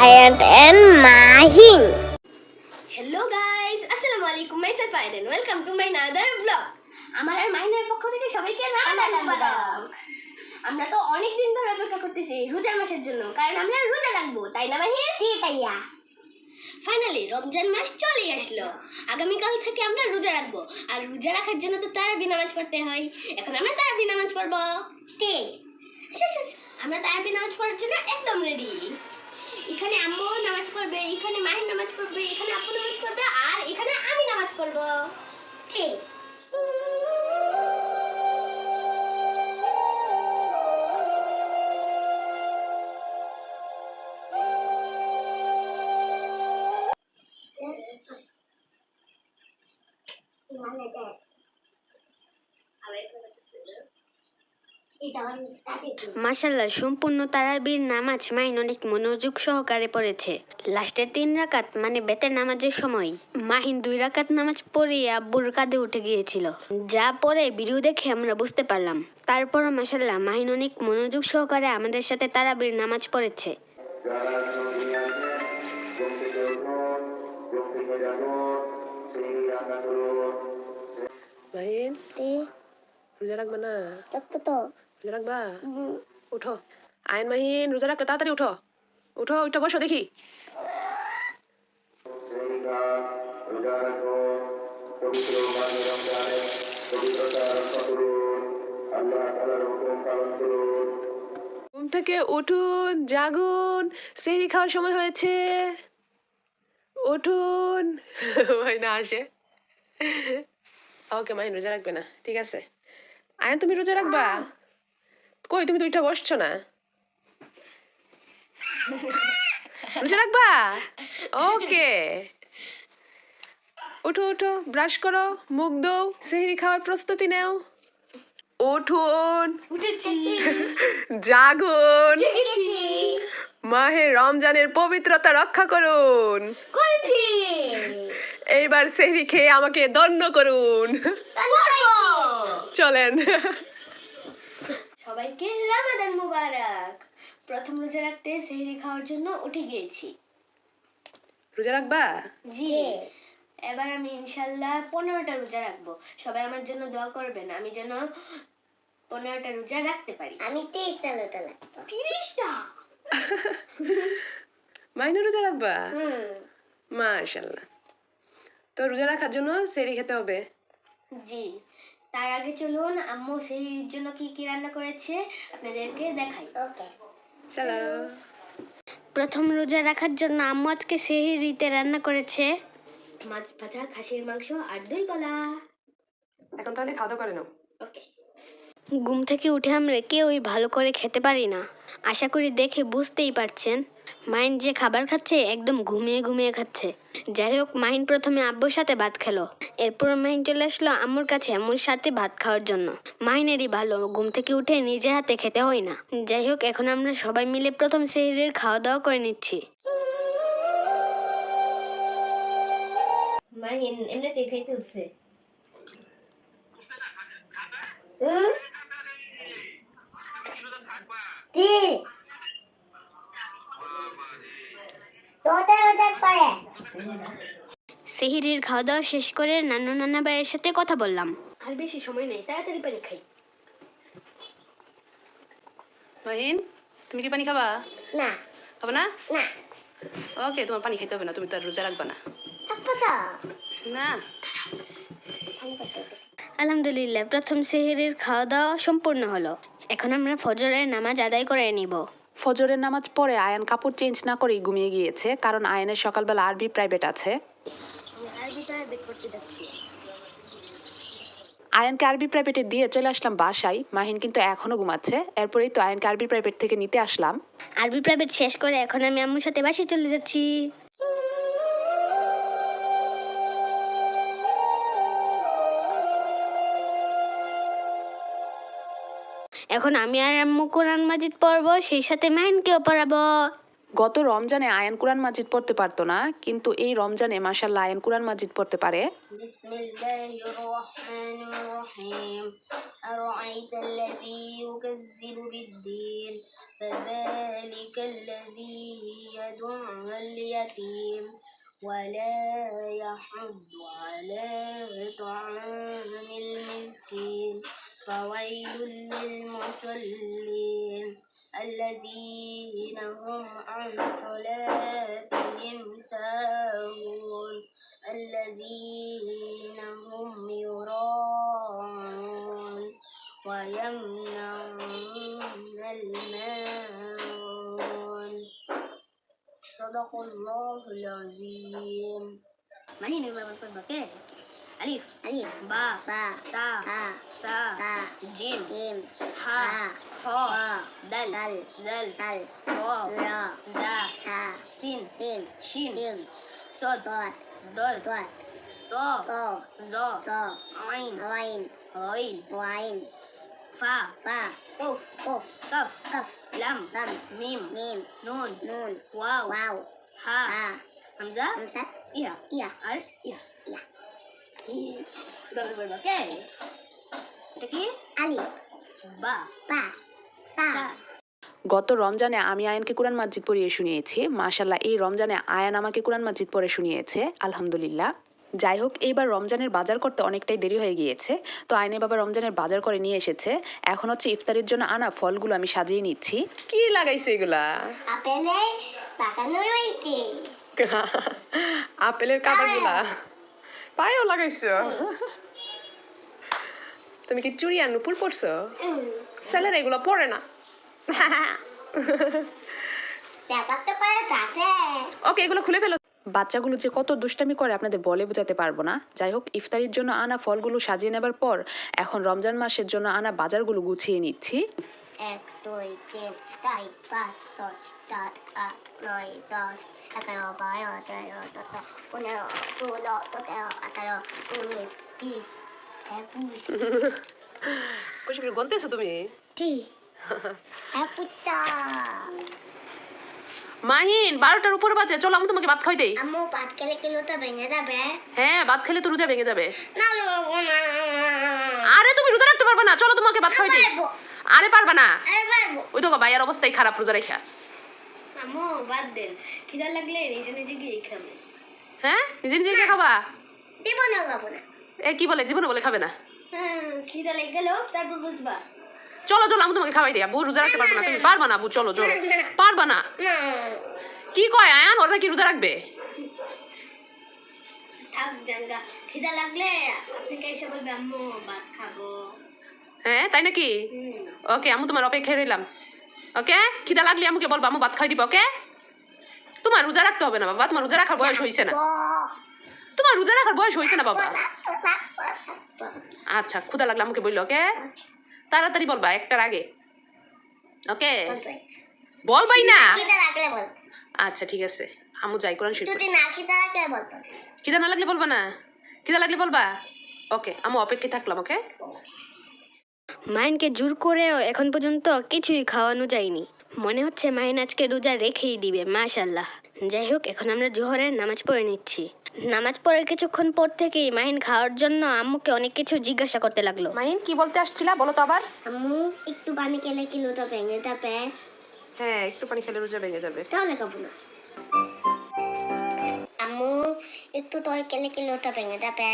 Ayant and Mahin. Hello guys, আসসালামু আলাইকুম। Myself Ayan, welcome to my another vlog. আমার আর মাহিনের পক্ষ থেকে সবাইকে রমাদান মুবারক। আমরা তো অনেক দিন ধরে অপেক্ষা করতেছি রোজার মাসের জন্য, কারণ আমরা রোজা রাখবো, তাই না মাহিন? জি ভাইয়া। ফাইনালি রমজান মাস চলে আসলো। আগামীকাল থেকে আমরা রোজা রাখবো, আর রোজা রাখার জন্য তো তারাবি নামাজ পড়তে হয়। এখন আমরা তারাবি নামাজ পড়বো। ঠিক। আমরা তারাবি নামাজ পড়ার জন্য একদম রেডি। এখানে আম্মু নামাজ পড়বে, এখানে মাহিন নামাজ পড়বে, এখানে আপু নামাজ পড়বে, আর এখানে আমি নামাজ পড়বো। ঠিক। মাশাআল্লাহ, সম্পূর্ণ তারাবির নামাজ মাহিন অনেক মনোযোগ সহকারে পড়েছে। লাস্টের 3 রাকাত মানে বেতের নামাজের সময় মাহিন 2 রাকাত নামাজ পড়ে আব্বুর কাঁধে উঠে গিয়েছিল, যা পরে ভিডিও দেখে আমরা বুঝতে পারলাম। তারপরও মাশাআল্লাহ মাহিন অনেক মনোযোগ সহকারে আমাদের সাথে তারাবির নামাজ পড়েছে। মাহিন, রোজা রাখবা না? রাখবো তো। রোজা রাখবা? উঠো। আয়ন মাহিন, রোজা রাখতে তাড়াতাড়ি উঠো। উঠো, উঠো, বসো দেখি। ঘুম থেকে উঠুন, জাগুন, সেহরি খাওয়ার সময় হয়েছে। উঠুন। ভাই না আসে। ওকে মাহিন, রোজা রাখবে না, ঠিক আছে। আয়ন, তুমি রোজা রাখবা? কই, তুমি দুইটা বসছো না? রোজা রাখবা? ওকে। উঠো উঠো, ব্রাশ করো, মুখ ধোও, সেহরি খাওয়ার প্রস্তুতি নাও। উঠুন, জাগুন, মাহে রমজানের পবিত্রতা রক্ষা করুন। এইবার সেহরি খেয়ে আমাকে ধন্য করুন। চলেন। সবাইকে রমাদান মুবারক। প্রথম রোজা রাখতে সেহরি খাওয়ার জন্য উঠে গিয়েছি। রোজা রাখবা? জি। এবার আমি ইনশাল্লাহ 15টা রোজা রাখবো। সবাই আমার জন্য দোয়া করবেন, আমি যেন 15টা রোজা রাখতে পারি। আমি 30টা রাখবো। 30টা? মাইনে রোজা রাখবা? মাশাআল্লাহ। তো রোজা রাখার জন্য সেহরি খেতে হবে। জি। তার আগে চলুন আম্মু সেহরির জন্য কি কি রান্না করেছে আপনাদেরকে দেখাই। ওকে। চলো। প্রথম রোজা রাখার জন্য আম্মু আজকে সেহরিতে রান্না করেছে মাছ ভাজা, খাসির মাংস আর দই কলা। এখন তাহলে খাওয়া দাওয়া করে নাও। ওকে। ঘুম থেকে উঠে আমরা কেউই ভালো করে খেতে পারি না। আশা করি দেখে বুঝতেই পারছেন মাহিন যে খাবার খাচ্ছে একদম ঘুমিয়ে ঘুমিয়ে খাচ্ছে। যাই হোক, মাহিন প্রথমে আব্বুর সাথে ভাত খেলো, এরপর মাহিন চলে আসলো আম্মুর কাছে আম্মুর সাথে ভাত খাওয়ার জন্য। মাহিনেরই ভালো, ঘুম থেকে উঠে নিজের হাতে খেতে হয় না। যাই হোক, এখন আমরা সবাই মিলে প্রথম সেহরির খাওয়া দাওয়া করে নিচ্ছি। মাহিন এমনিতে খাইতে উঠছে। সেহরির খাওয়া দাওয়া শেষ করে নানু নানা ভাইয়ের সাথে কথা বললাম। আর বেশি সময় নেই, তাড়াতাড়ি পানি খাই। মাহিন, তুমি কি পানি খাবা? না। খাবা না? না। ওকে, তোমার পানি খেতে হবে না, তুমি তো আর রোজা রাখবা না। রাখবো তো। না। আলহামদুলিল্লাহ, প্রথম সেহরির খাওয়া দাওয়া সম্পূর্ণ হলো। এখন আমরা ফজরের নামাজ আদায় করে নিব। ফজরের নামাজ পড়ে আয়ান কাপড় চেঞ্জ না করেই ঘুমিয়ে গিয়েছে, কারণ আয়ানের সকালবেলা আরবি প্রাইভেট আছে। আরবি প্রাইভেট করতে যাচ্ছি। আয়ানকে আরবি প্রাইভেটে দিয়ে চলে আসলাম বাসায়। মাহিন কিন্তু এখনো ঘুমাচ্ছে। এরপরেই তো আয়ানকে আরবি প্রাইভেট থেকে নিতে আসলাম। আরবি প্রাইভেট শেষ করে এখন আমি আম্মুর সাথে বাসায় চলে যাচ্ছি। এখন আমি আর আম্মু কোরআন মাজিদ পড়বো, সেই সাথে মাহিনকেও পড়াবো। গত রমজানে আয়ান কুরআন মাজিদ পড়তে পারতো না, কিন্তু এই রমজানে মাশাআল্লাহ আয়ান কুরআন মাজিদ পড়তে পারে। বিসমিল্লাহির রহমানির রহিম। আরাআইতাল্লাযী ইউকাজ্জিবু বিদ্দীন ফাযালিকা الملك الذي يدع اليتيم ولا يحض على طعام المسكين فويل للمصلين الذين هم عن صلاتهم ساهون الذين هم يراءون ويمنعون الماعون صدق الله العظيم. Mari ni berbagai alif Alif. ba Ba. ta Ta. sa Sa. jim Jim. ha Ha. ha Ha. dal Dal. zal Sal. ra Ra. za Sa. sin Sin. shin Jim. sod Dot. dal Dot. to Go. zo So. ain Ain. ain Wain. fa Fa. uf Kuf. kaf Kaf. lam Lam. mim Mim. nun Nun. wow Wow. ha Ha. hamza Hamza. iya Iya. R yeah Iya. এভাবে বলবো ওকে এটা কি Alif. বা Ba. Sa. সা গত রমজানে আমি আয়ানকে কোরআন মাজিদ পড়িয়ে শুনিয়েছি। মাশাল্লাহ, এই রমজানে আয়ান আমাকে কোরআন মাজিদ পড়ে শুনিয়েছে, আলহামদুলিল্লাহ। যাই হোক, এইবার রমজানের বাজার করতে অনেকটাই দেরি হয়ে গিয়েছে, তো আয়নে বাবা রমজানের বাজার করে নিয়ে এসেছে। এখন হচ্ছে ইফতারের জন্য আনা ফলগুলো আমি সাজিয়ে নিচ্ছি। কি লাগাইছে এগুলা? Apele. Laganyo রয়েছে। আপেলের কাঁটাগুলা পায়েও লাগাইছো? তুমি কি চুড়ি আর নুপুর পরছো? ছেলেরা এগুলো পরে না। ব্যাকআপ তো করা আছে। ওকে, এগুলো খুলে ফেলো। বাচ্চাগুলো যে কত দুষ্টামি করে আপনাদের বলে বোঝাতে পারবো না। যাই হোক, ইফতারির জন্য আনা ফলগুলো সাজিয়ে নেবার পর এখন রমজান মাসের জন্য আনা বাজারগুলো গুছিয়ে নিচ্ছি। 1, 2, 3, 4, 5, 6, 7, 8, 9, 10, 11, 12, 13, 14, 15, 16, 17, 18, 19, 20, 21, বসে করে গুনতেছো তুমি? 30, 21। মাহিন, 12টার উপরে বাজে, চলো আমি তোমাকে ভাত খাই দেই। আম্মু ভাত খেলে কিলো তো ভেঙে যাবে। হ্যাঁ, ভাত খেলে তো রোজা ভেঙে যাবে। না বাবু না। আরে তুমি রোজা রাখতে পারবে না, চলো তোমাকে ভাত খাই দেই। পারবো। আরে পারবে না, আরে পারবো। ওই তো ভাইয়ার অবস্থাই খারাপ রোজা রেখা। আম্মু বাদ দেন খিদা লাগলে নিজে নিজে গিয়ে খাবে হ্যাঁ, নিজে নিজে কে খাবা? জীবনে খাবো না। এ কি বলে, জীবনে বলে খাবে না? হ্যাঁ খিদা লেগে গেল তারপর বুঝবা চলো চলো, আমি তোমাকে খাওয়াই দিই। বউ রোজা রাখতে পারবে না, তুমি পারবা না বউ, চলো চলো। পারবা না? না। কি কয় আয়ান, ওরা কি রোজা রাখবে? থাক জানগা খিদা লাগলে আপনাকে এসে বলবে আম্মু ভাত খাবো হ্যাঁ, তাই নাকি? ওকে, আমি তোমার অপেক্ষায় রইলাম। ওকে, খিদা লাগলে আমাকে বলবা, আমি ভাত খাই দিব। ওকে, তোমার রোজা রাখতে হবে না বাবা, তোমার রোজা রাখার বয়স হয়েছে না। তোমার রোজা রাখার বয়স হয়েছে না বাবা। আচ্ছা, ক্ষুধা লাগলে আমাকে বললো। ওকে, তাড়াতাড়ি বলবা, একটার আগে। ওকে, বলবাই না? খিদা লাগলে বল। আচ্ছা ঠিক আছে, আমু যাই কোরআন শরীফ। যদি না খিদা লাগলে বল। খিদা না লাগলে বলবা না? খিদা লাগলে বলবা। ওকে, আমু অপেক্ষায় থাকলাম। ওকে, মাইনকে জোর করেও এখন পর্যন্ত কিছুই খাওয়ানো যায়নি। মনে হচ্ছে মাইন আজকে রোজা রেখেই দিবে, মাশাল্লাহ। যাই হোক, এখন আমরা জোহরের নামাজ পড়ে নিচ্ছি। নামাজ পড়ার কিছুক্ষণ পর থেকেই মাহিন খাওয়ার জন্য আম্মুকে অনেক কিছু জিজ্ঞাসা করতে লাগলো। মাহিন কি বলতে আসছিলা, বলো তো আবার। আম্মু একটু পানি খেলে কিলো তো ভেঙে যাবে। হ্যাঁ, একটু পানি খেলে রোজা ভেঙে যাবে। তাহলে খাবো না। আম্মু একটু দই খেলে কিলো তো ভেঙে যাবে।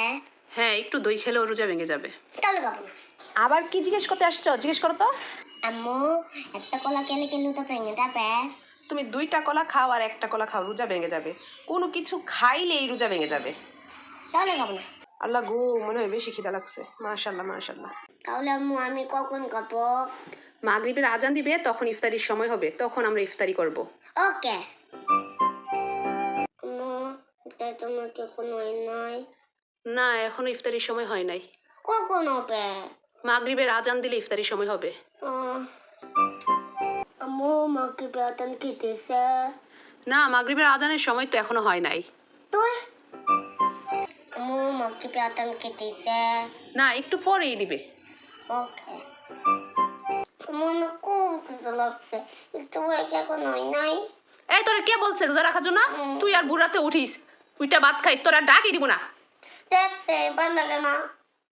হ্যাঁ, একটু দই খেলেও রোজা ভেঙে যাবে। তাহলে খাবো না। আবার কি জিজ্ঞেস করতে আসছো, জিজ্ঞেস করো তো। আম্মু একটা কলা খেলে কিলো তো ভেঙে যাবে। তুমি 2টা কলা খাও আর 1টা কলা খাও, রোজা ভেঙে যাবে। কোনো কিছু খাইলেই রোজা ভেঙে যাবে। তাহলে খাবো না। আল্লাহ গো, মনে হয় বেশি খিদা লাগছে। মাশাআল্লাহ মাশাআল্লাহ। তাহলে আম্মু আমি কখন খাবো? মাগরিবের আজান দিবে, তখন ইফতারির সময় হবে, তখন আমরা ইফতারি করব। ওকে। আম্মু এটাই তোমার কি কোনো নয়? না, এখনো ইফতারির সময় হয় নাই। কখন হবে? মাগরিবের আজান দিলে ইফতারির সময় হবে। আম্মু মাকে বেতন খেতেছে। না, মাগরিবের আজানের সময় তো এখনো হয় নাই। তুই আম্মু মাকে বেতন খেতেছে। না, একটু পরেই দিবে। ওকে। মনে খুব খিদে লাগছে, একটু বয়স এখন হয় নাই। এই তোরা কে বলছে রোজা রাখার জন্য? তুই আর বুড়াতে উঠিস, উইটা ভাত খাইস, তোরা ডাকি দিব না। দেখতে ভালো লাগে না।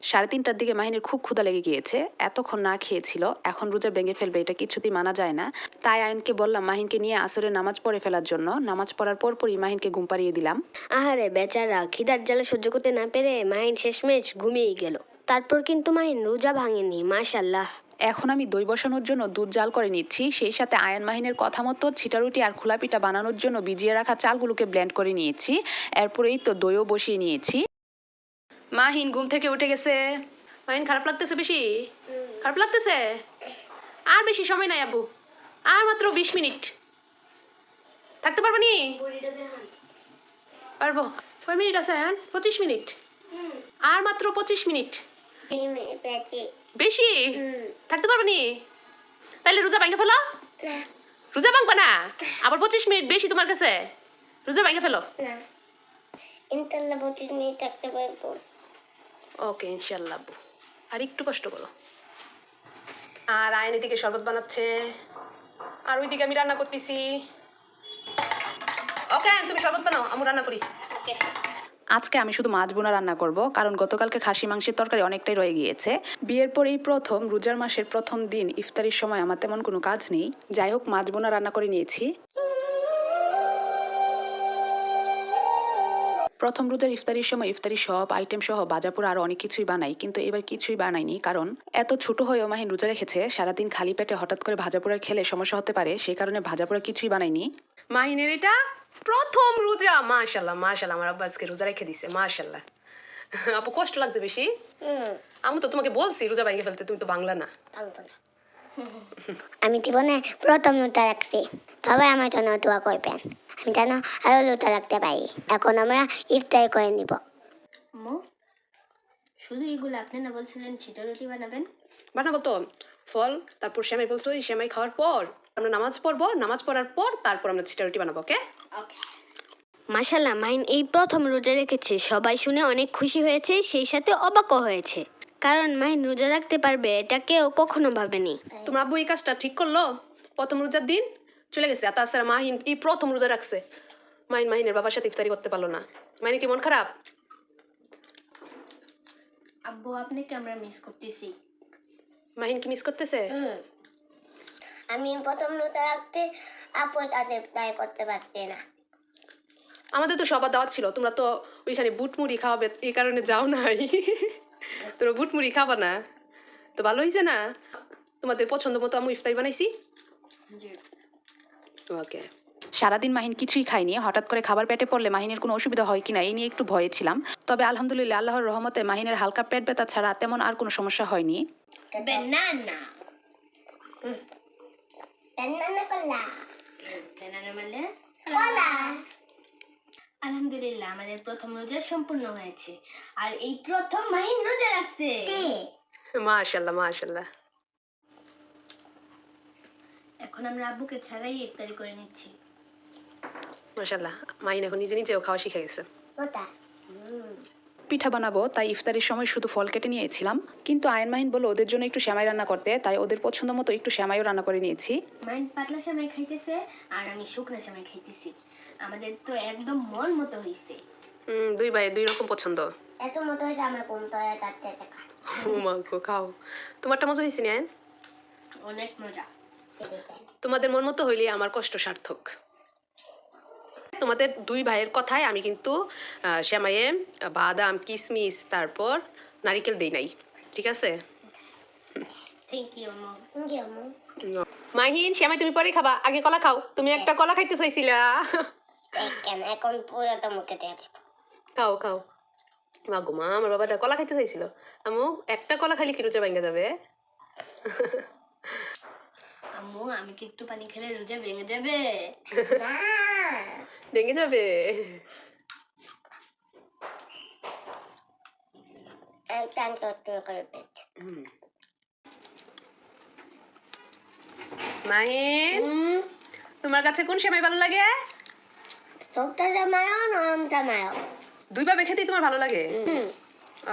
3:30টার দিকে মাহিনের খুব ক্ষুধা লেগে গিয়েছে, এতক্ষণ না খেয়েছিল, এখন রোজা ভেঙে ফেলবে, এটা কিছুতেই মানা যায় না। তাই আয়নকে বললাম মাহিনকে নিয়ে আসরে নামাজ পড়ে ফেলার জন্য। নামাজ পড়ার পরপরই মাহিনকে ঘুম পাড়িয়ে দিলাম। আহারে বেচারা, খিদার জ্বালা সহ্য করতে না পেরে মাহিন শেষমেশ ঘুমিয়েই গেল। তারপর কিন্তু মাহিন রোজা ভাঙেনি, মাশাল্লাহ। এখন আমি দই বসানোর জন্য দুধ জাল করে নিচ্ছি, সেই সাথে আয়ান মাহিনের কথা মতো ছিটা রুটি আর খোলা পিঠা বানানোর জন্য ভিজিয়ে রাখা চালগুলোকে ব্লেন্ড করে নিয়েছি। এরপরেই তো দইও বসিয়ে নিয়েছি। মাহিন ঘুম থেকে উঠে গেছে। মাহিন খারাপ লাগতেছে বেশি? খারাপ লাগতেছে? আর বেশি সময় নাই আব্বু, আর মাত্র 20 মিনিট থাকতে পারবো নি? পারবো। কয় মিনিট আছে? 25 মিনিট। আর মাত্র 25 মিনিট। বেশি থাকতে পারবো নি? তাইলে রোজা ভাঙে ফেলো। রোজা ভাঙবা না? আবার 25 মিনিট বেশি তোমার কাছে? রোজা ভাঙে ফেলো। ইনশাল্লাহ 25 মিনিট থাকতে পারবো। ওকে ইনশাল্লাহ আব্বু, আর একটু কষ্ট করো। আর আয়ন এদিকে শরবত বানাচ্ছে, আর ওইদিকে আমি রান্না করতেছি। ওকে তুমি শরবত বানাও, আমি রান্না করি। আজকে আমি শুধু মাছ বোনা রান্না করব, কারণ গতকালকে খাসি মাংসের তরকারি অনেকটাই রয়ে গিয়েছে। বিয়ের পরেই প্রথম রোজার মাসের প্রথম দিন ইফতারির সময় আমার তেমন কোনো কাজ নেই। যাই হোক মাছ বোনা রান্না করে নিয়েছি। প্রথম রোজার ইফতারির সময় ইফতারি সব আইটেম সহ ভাজাপোড়া আরও অনেক কিছুই বানাই, কিন্তু এবার কিছুই বানাইনি, কারণ এত ছোট হয়েও মাহিন রোজা রেখেছে। সারাদিন খালি পেটে হঠাৎ করে ভাজাপোড়া খেলে সমস্যা হতে পারে, সেই কারণে ভাজাপোড়া কিছুই বানাইনি। মাহিনের এটা প্রথম রোজা, মাশাল্লাহ মাশাল্লাহ, আমার আব্বা আজকে রোজা রেখে দিছে, মাশাল্লাহ। আপু কষ্ট লাগছে বেশি? আমি তো তোমাকে বলছি রোজা ভাঙে ফেলতে, তুমি তো বাংলা না। আমি জীবনে প্রথম রোজা রাখছি, সবাই আমার জন্য দোয়া করবেন, আমি যেন আরো রোজা রাখতে পারি। এখন আমরা ইফতারি করে নিব। শুধু এগুলো আপনি না বলছিলেন ছিটা রুটি বানাবেন? বানাবো তো, ফল তারপর সেমাই বলছো, এই সেমাই খাওয়ার পর আমরা নামাজ পড়বো, নামাজ পড়ার পর তারপর আমরা ছিটা রুটি বানাবো। ওকে? মাশাল্লাহ, মাহিন এই প্রথম রোজা রেখেছে, সবাই শুনে অনেক খুশি হয়েছে, সেই সাথে অবাকও হয়েছে, কারণ মাহিন রোজা রাখতে পারবে এটা কেউ কখনো ভাবেনি। তোমার আব্বু এই কাজটা ঠিক করলো? প্রথম রোজার দিন চলে গেছে, আর তাছাড়া মাহিন এই প্রথম রোজা রাখছে। মাহিনের বাবার সাথে ইফতারি করতে পারলো না। মাহিনের কি মন খারাপ? আব্বু আপনাকে আমরা মিস করতেছি। মাহিন কি মিস করতেছে? আমি প্রথম রোজা রাখতে আপু তাদের তাই করতে পারতে না। আমাদের তো সবার দাওয়াত ছিল, তোমরা তো ওইখানে বুট মুড়ি খাওয়াবে, এই কারণে যাও নাই। তোমরা বুট মুড়ি খাবা না তো ভালো হয়েছে না? তোমাদের পছন্দ মতো আমি ইফতারি বানাইছি। ওকে। সারাদিন মাহিন কিছুই খাইনি, হঠাৎ করে খাবার পেটে পড়লে মাহিনের কোনো অসুবিধা হয় কিনা এই নিয়ে একটু ভয়ে ছিলাম। তবে আলহামদুলিল্লাহ আল্লাহর রহমতে মাহিনের হালকা পেট ব্যথা ছাড়া তেমন আর কোনো সমস্যা হয়নি। ব্যানানা ব্যানানা কলা ব্যানানা মানে কলা। আলহামদুলিল্লাহ আমাদের প্রথম রোজা সম্পূর্ণ হয়েছে, আর এই প্রথম মাহিন রোজা রাখছে। মাশাআল্লাহ মাশাআল্লাহ। এখন আমরা আব্বুকে ছাড়াই ইফতারি করে নিচ্ছি। মাশাআল্লাহ, মাহিন এখন নিজে নিজেও খাওয়া শিখে গেছে। ওটা পিঠা বানাবো তাই ইফতারির সময় শুধু ফল কেটে নিয়েছিলাম, কিন্তু আয়ন মাহিন বলল ওদের জন্য একটু সেমাই রান্না করতে, তাই ওদের পছন্দ মতো একটু সেমাইও রান্না করে নিয়েছি। মাহিন পাতলা সেমাই খাইতেছে আর আমি শুকনা সেমাই খাইতেছি, আমাদের তো একদম মন মতো হয়েছে। দুই ভাই দুই রকম পছন্দ। এত মতো হয়েছে আমার কোন তয়া কাটতে শেখা। মাংস খাও, তোমারটা মজা হয়েছে না? অনেক মজা। তোমাদের মন মতো হইলে আমার কষ্ট সার্থক। তোমাদের দুই ভাইয়ের কথায় আমি কিন্তু সেমাইয়ে বাদাম কিশমিশ তারপর নারিকেল দেই নাই, ঠিক আছে? Thank you mom. Thank you আম্মু। মাহিন সেমাই তুমি পরে খাবা, আগে কলা খাও, তুমি একটা কলা খাইতে চাইছিলা। কেন এখন পুরো তো মুখে আছে। খাও খাও। মা গো মা, আমার বাবাটা কলা খাইতে চাইছিল, আম্মু একটা কলা খাইলে কি রোজা ভেঙে যাবে? আম্মু আমি কি একটু পানি খেলে রোজা ভেঙে যাবে? না ভেঙে যাবে। টান টট্টু করে পেট। মাহিন তোমার কাছে কোন সেমাই ভালো লাগে? শক্ত জামায়ও নরম জামায়ও দুইভাবে খেতেই তোমার ভালো লাগে?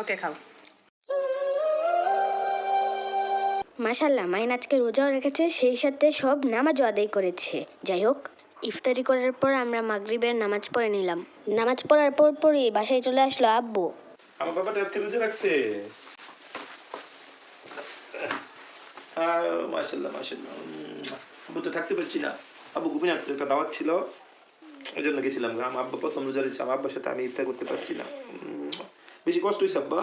ওকে খাও। মাশাল্লাহ মাহিন আজকে রোজাও রেখেছে, সেই সাথে সব নামাজও আদায় করেছে। যাই হোক, ইফতারি করার পর আমরা মাগরিবের নামাজ পড়ে নিলাম। নামাজ পড়ার পরই বাসায় চলে আসলো আব্বু। আমার বাবাটা আজকে রোজা রাখছে। মাশাল্লাহ মাশাল্লাহ। আব্বু তো থাকতে পারছি না, আব্বু ঘুমিয়ে একটা দাওয়াত ছিল, ওই জন্য গেছিলাম। আমার আব্বা প্রথম রোজা দিচ্ছে, আমার আব্বার সাথে আমি ইফতার করতে পারছি না। বেশি কষ্ট হয়েছে আব্বা?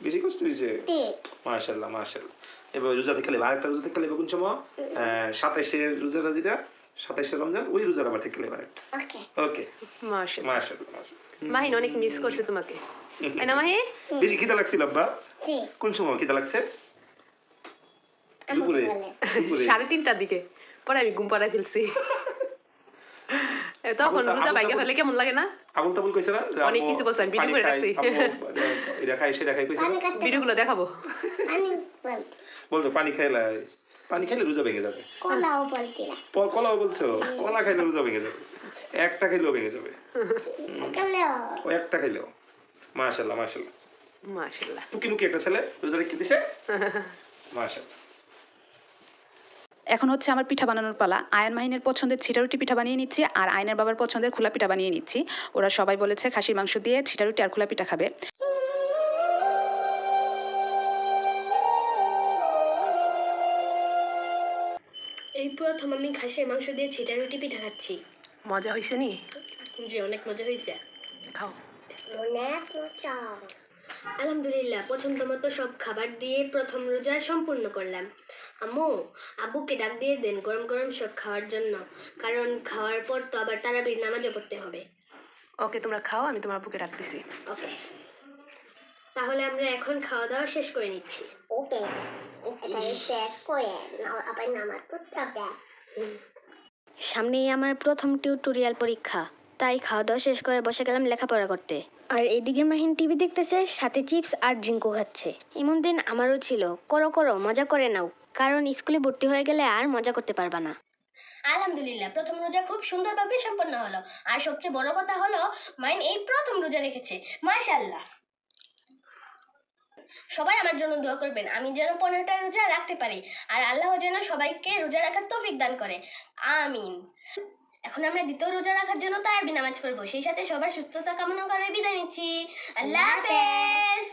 বেশি কষ্ট হয়েছে? মাশাল্লাহ মাশাল্লাহ। এবার রোজা থেকে লেবে আরেকটা রোজা থেকে লেবে কোন সময়? 27-এর রোজাটা যেটা, 27-এর রমজান, ওই রোজার আবার থেকে লেবে আরেকটা। ওকে মাশাআল্লাহ। মাশাল্লাহ মাশাল্লাহ। মাহিন অনেক মিস করছে তোমাকে, তাই না মাহি? বেশি খিদা লাগছিল আব্বা? কোন সময় খিদা লাগছে? দুপুরে? দুপুরে 3:30টার দিকে, পরে আমি ঘুম পাড়ায় ফেলছি। তখন রোজা ভাইগা ফেলে কেমন লাগে না? আবুল তাবুল কইছে না যে অনেক কিছু বলছে, আমি ভিডিও করে রাখছি। এটা খাই সেটা খাই কইছে না? ভিডিওগুলো দেখাবো। বলছো পানি খাইলে, পানি খাইলে রোজা ভেঙে যাবে। কলাও বলতি না। কলাও বলছো? কলা খাইলে রোজা ভেঙে যাবে, একটা খাইলেও ভেঙে যাবে। ও একটা খাইলেও। মাশাল্লাহ মাশাল্লাহ মাশাআল্লাহ। টুকি মুকি একটা ছেলে রোজা রেখে দিছে। মাশাল্লাহ। এখন হচ্ছে আমার পিঠা বানানোর পালা। আয়ন মাহিনের পছন্দের ছিটারুটি পিঠা বানিয়ে নিচ্ছি, আর আয়নের বাবার পছন্দের খোলা পিঠা বানিয়ে নিচ্ছি। ওরা সবাই বলেছে খাসির মাংস দিয়ে ছিটারুটি আর খোলা পিঠা খাবে। এই প্রথম আমি খাসির মাংস দিয়ে ছিটা রুটি পিঠা খাচ্ছি। মজা হয়েছে নি? জি, অনেক মজা হয়েছে। খাও। অনেক মজা। আলহামদুলিল্লাহ, পছন্দ মতো সব খাবার দিয়ে প্রথম রোজা সম্পূর্ণ করলাম। আম্মু, আব্বুকে ডাক দিয়ে দেন গরম গরম সব খাওয়ার জন্য, কারণ খাওয়ার পর তো আবার তারাবির নামাজও পড়তে হবে। ওকে, তোমরা খাও, আমি তোমার আব্বুকে ডাকতেছি। ওকে, তাহলে আমরা এখন খাওয়া দাওয়া শেষ করে নিচ্ছি। ওকে, এটা শেষ করে আবার নামাজ পড়তে হবে। সামনেই আমার প্রথম টিউটোরিয়াল পরীক্ষা, তাই খাওয়া দাওয়া শেষ করে বসে গেলাম লেখাপড়া করতে। আর এদিকে মাহিন টিভি দেখতেছে, সাথে চিপস আর ড্রিঙ্কও খাচ্ছে। এমন দিন আমারও ছিল। করো করো, মজা করে নাও, কারণ স্কুলে ভর্তি হয়ে গেলে আর মজা করতে পারবা না। আলহামদুলিল্লাহ, প্রথম রোজা খুব সুন্দরভাবে সম্পন্ন হলো। আর সবচেয়ে বড় কথা হলো, মাইন এই প্রথম রোজা রেখেছে। মাশাআল্লাহ। সবাই আমার জন্য দোয়া করবেন, আমি যেন 15টা রোজা রাখতে পারি, আর আল্লাহ যেন সবাইকে রোজা রাখার তৌফিক দান করে। আমিন। এখন আমরা দ্বিতীয় রোজা রাখার জন্য তারাবি নামাজ পড়বো। সেই সাথে সবার সুস্থতা কামনা করে বিদায় নিচ্ছি। আল্লাহ হাফেজ।